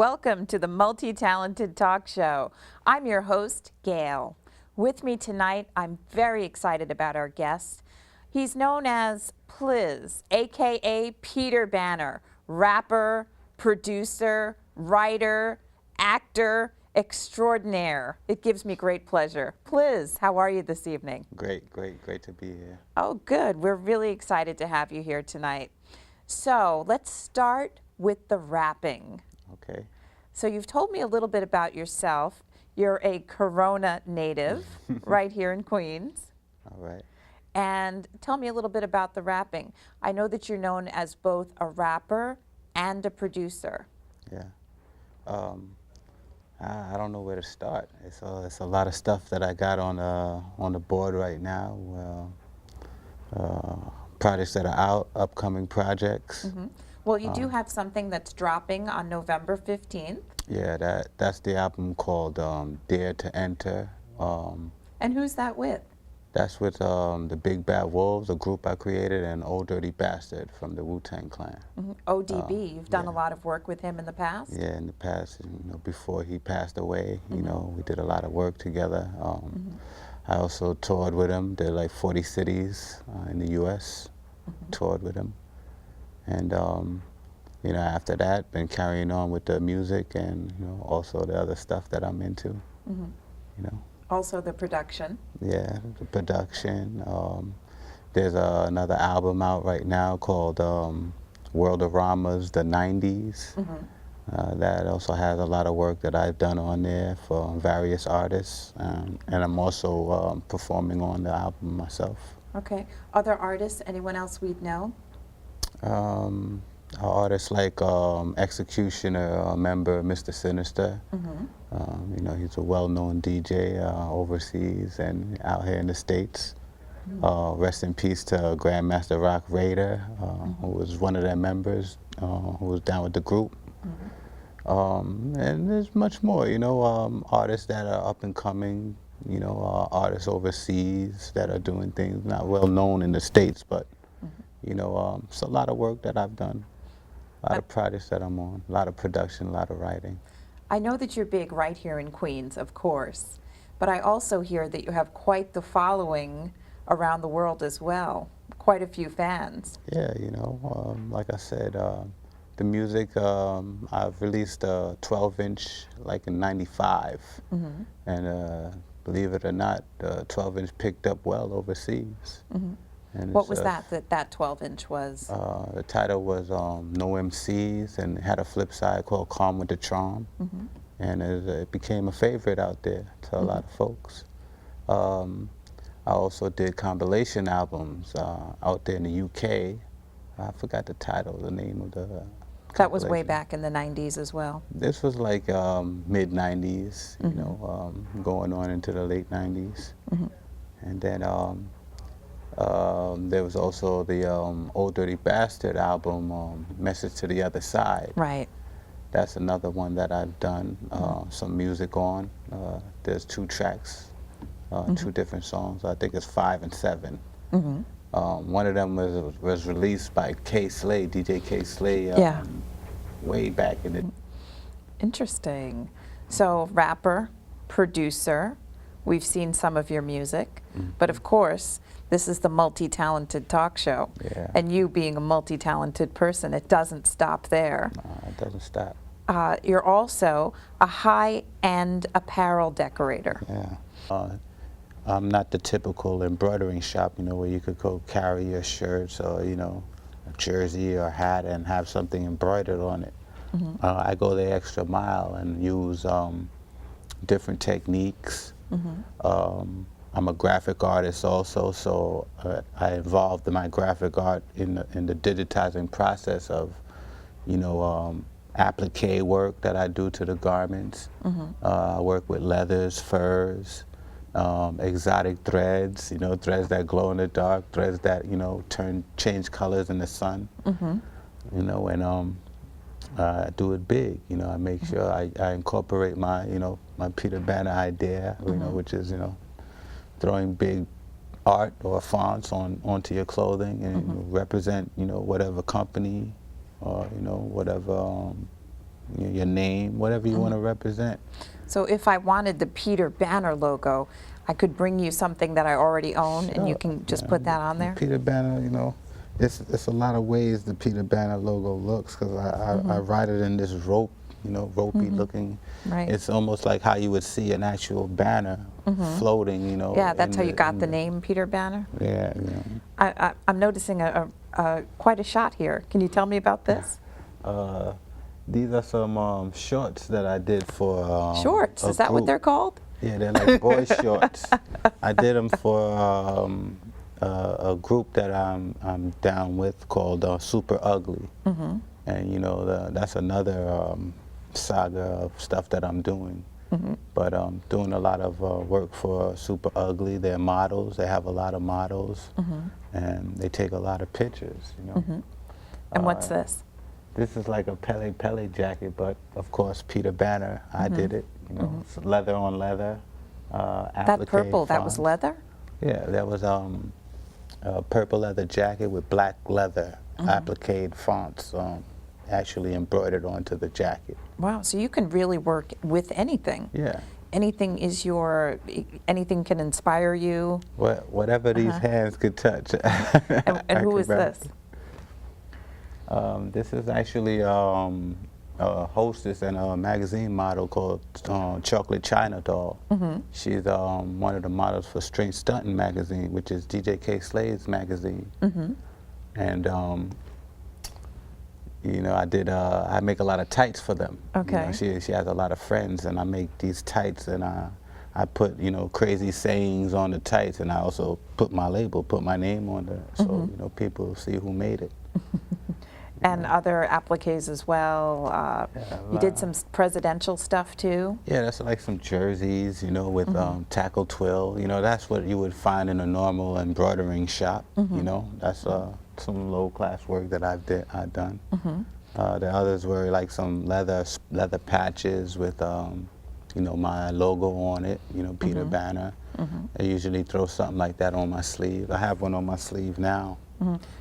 Welcome to the Multi-Talented Talk Show. I'm your host, Gail. With me tonight, I'm very excited about our guest. He's known as Pliz, aka Peter Banner, rapper, producer, writer, actor extraordinaire. It gives me great pleasure. Pliz, how are you this evening? Great to be here. Oh, good. We're really excited to have you here tonight. So let's start with the rapping. Okay. So you've told me a little bit about yourself. You're a Corona native right here in Queens. All right. And tell me a little bit about the rapping. I know that you're known as both a rapper and a producer. Yeah. I don't know where to start. It's a lot of stuff that I got on the board right now. Projects that are out, upcoming projects. Mm-hmm. Well, you do have something that's dropping on November 15th. Yeah, that's the album called Dare to Enter. And who's that with? That's with the Big Bad Wolves, a group I created, and Old Dirty Bastard from the Wu-Tang Clan. Mm-hmm. ODB, you've done a lot of work with him in the past? Yeah, in the past, before he passed away, we did a lot of work together. I also toured with him, did like 40 cities in the U.S., toured with him. And, after that, been carrying on with the music and, also the other stuff that I'm into, Also the production. Yeah, the production. There's another album out right now called World of Rama's The 90s. That also has a lot of work that I've done on there for various artists. And I'm also performing on the album myself. Okay. Other artists, anyone else we'd know? Artists like Executioner member Mr. Sinister. He's a well-known DJ overseas and out here in the States. Rest in peace to Grandmaster Rock Raider, who was one of their members, who was down with the group. And there's much more, artists that are up and coming, artists overseas that are doing things not well known in the States, but it's a lot of work that I've done, a lot of projects that I'm on, a lot of production, a lot of writing. I know that you're big right here in Queens, of course, but I also hear that you have quite the following around the world as well, quite a few fans. Yeah, like I said, the music, I've released a 12-inch like in '95, and believe it or not, the 12-inch picked up well overseas. And what was that 12-inch was? The title was No MCs, and it had a flip side called Calm with the Charm. And it became a favorite out there to a lot of folks. I also did compilation albums out there in the UK. I forgot the title, the name of the That was way back in the 90s as well. This was like mid-90s, going on into the late 90s. And then there was also the Old Dirty Bastard album, Message to the Other Side. Right. That's another one that I've done some music on. There's 2 tracks, 2 different songs. I think it's 5 and 7. One of them was released by K. Slay, DJ K. Slay, way back in the... Interesting. So rapper, producer, we've seen some of your music, but of course, this is the Multi-Talented Talk Show. Yeah. And you being a multi-talented person, it doesn't stop there. No, it doesn't stop. You're also a high-end apparel decorator. Yeah. I'm not the typical embroidering shop, where you could go carry your shirts or, a jersey or hat and have something embroidered on it. I go the extra mile and use different techniques. I'm a graphic artist also, so I involved my graphic art in the digitizing process of, applique work that I do to the garments. I work with leathers, furs, exotic threads, threads that glow in the dark, threads that, change colors in the sun. And I do it big, I make sure I incorporate my, my Peter Banner idea, which is, throwing big art or fonts onto your clothing and represent, whatever company or, whatever your name, whatever you want to represent. So if I wanted the Peter Banner logo, I could bring you something that I already own, and you can just put that on there? Peter Banner, you know, it's a lot of ways the Peter Banner logo looks, because I write it in this rope, you know, ropey looking. Right. It's almost like how you would see an actual banner floating, you know. Yeah, that's how you got the name Peter Banner? Yeah, yeah. I'm noticing quite a shot here. Can you tell me about this? These are some shorts that I did for Shorts? Is that what they're called? Yeah, they're like boy shorts. I did them for a group that I'm down with called Super Ugly, and you know that's another saga of stuff that I'm doing. But doing a lot of work for Super Ugly. They're models. They have a lot of models, and they take a lot of pictures. You know. And what's this? This is like a Pele jacket, but of course Peter Banner. I did it. You know, it's leather on leather. That purple, that was leather? Yeah, that was a purple leather jacket with black leather applique fonts actually embroidered onto the jacket. Wow, so you can really work with anything. Yeah. Anything anything can inspire you. Whatever these hands could touch. And who is this? This is actually a hostess and a magazine model called Chocolate China Doll. She's one of the models for Straight Stuntin' magazine, which is DJ K. Slade's magazine. And you know, I make a lot of tights for them. Okay. You know, she has a lot of friends, and I make these tights, and I put, you know, crazy sayings on the tights, and I also put my label, put my name on there, so you know, people see who made it. And other appliques as well. You did some presidential stuff too? Yeah, that's like some jerseys, you know, with tackle twill. You know, that's what you would find in a normal embroidering shop. You know, that's some low-class work that I've done. The others were like some leather patches with, you know, my logo on it. You know, Peter Banner. I usually throw something like that on my sleeve. I have one on my sleeve now.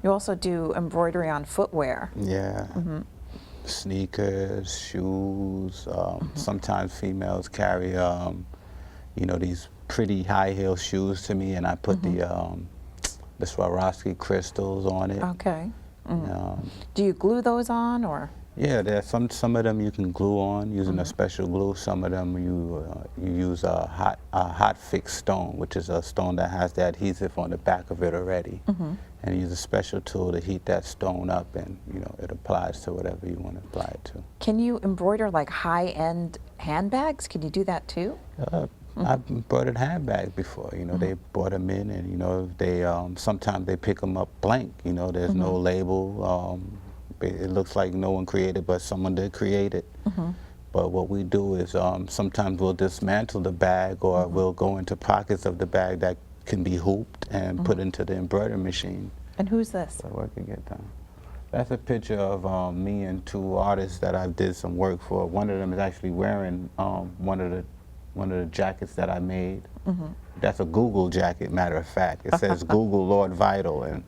You also do embroidery on footwear. Yeah. Sneakers, shoes. Sometimes females carry, you know, these pretty high heel shoes to me, and I put the Swarovski crystals on it. Okay. Do you glue those on, or? Yeah, there's some of them you can glue on using a special glue. Some of them you use a hot fix stone, which is a stone that has the adhesive on the back of it already, and use a special tool to heat that stone up, and you know, it applies to whatever you want to apply it to. Can you embroider like high-end handbags? Can you do that too? I've embroidered handbags before. You know, they brought them in, and you know, they sometimes they pick them up blank. You know, there's no label. It looks like no one created, but someone did create it. But what we do is sometimes we'll dismantle the bag, or we'll go into pockets of the bag that can be hooped and put into the embroidery machine. And who's this? So work can get done. That's a picture of me and two artists that I did some work for. One of them is actually wearing one of the jackets that I made. That's a Google jacket, matter of fact. It says Google Lord Vital, and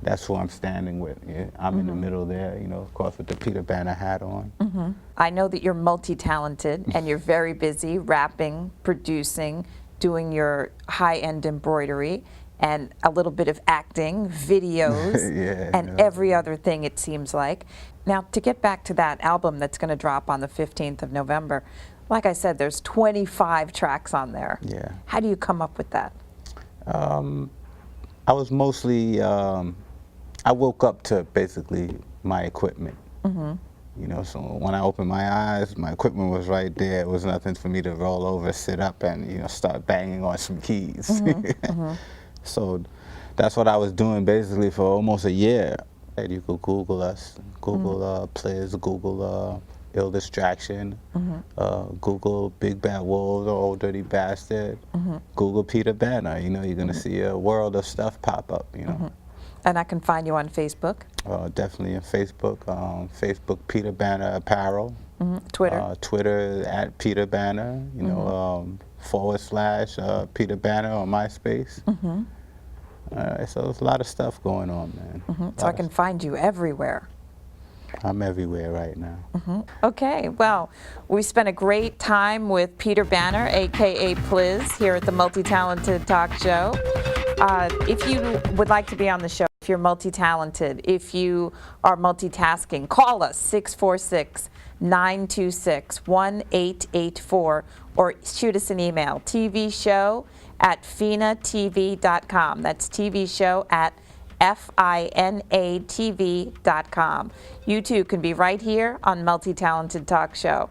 that's who I'm standing with. Yeah, I'm in the middle there, you know, of course, with the Peter Banner hat on. I know that you're multi-talented and you're very busy rapping, producing, doing your high-end embroidery, and a little bit of acting, videos, and every other thing, it seems like. Now, to get back to that album that's going to drop on the 15th of November, like I said, there's 25 tracks on there. Yeah. How do you come up with that? I was mostly, I woke up to basically my equipment. You know, so when I opened my eyes, my equipment was right there. It was nothing for me to roll over, sit up, and you know, start banging on some keys. So that's what I was doing basically for almost a year. And you could Google us, Google Pliz, Google Ill Distraction, Google Big Bad Wolves or Old Dirty Bastard, Google Peter Banner. You know, you're gonna see a world of stuff pop up. You know. And I can find you on Facebook. Definitely on Facebook. Facebook Peter Banner Apparel. Twitter. Twitter at Peter Banner. You know, / Peter Banner on MySpace. So there's a lot of stuff going on, man. So I can find you everywhere. I'm everywhere right now. Okay, well, we spent a great time with Peter Banner, a.k.a. Pliz, here at the Multi-Talented Talk Show. If you would like to be on the show, if you're multi-talented, if you are multitasking, call us, 646-926-1884, or shoot us an email, tvshow@finatv.com. That's tvshow@finatv.com. You too can be right here on Multi-Talented Talk Show.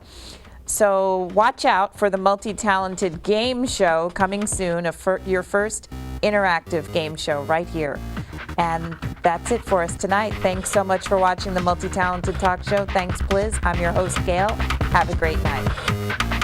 So watch out for the Multi-Talented Game Show coming soon, your first interactive game show right here. And that's it for us tonight. Thanks so much for watching the Multi-Talented Talk Show. Thanks, Pliz. I'm your host, Gail. Have a great night.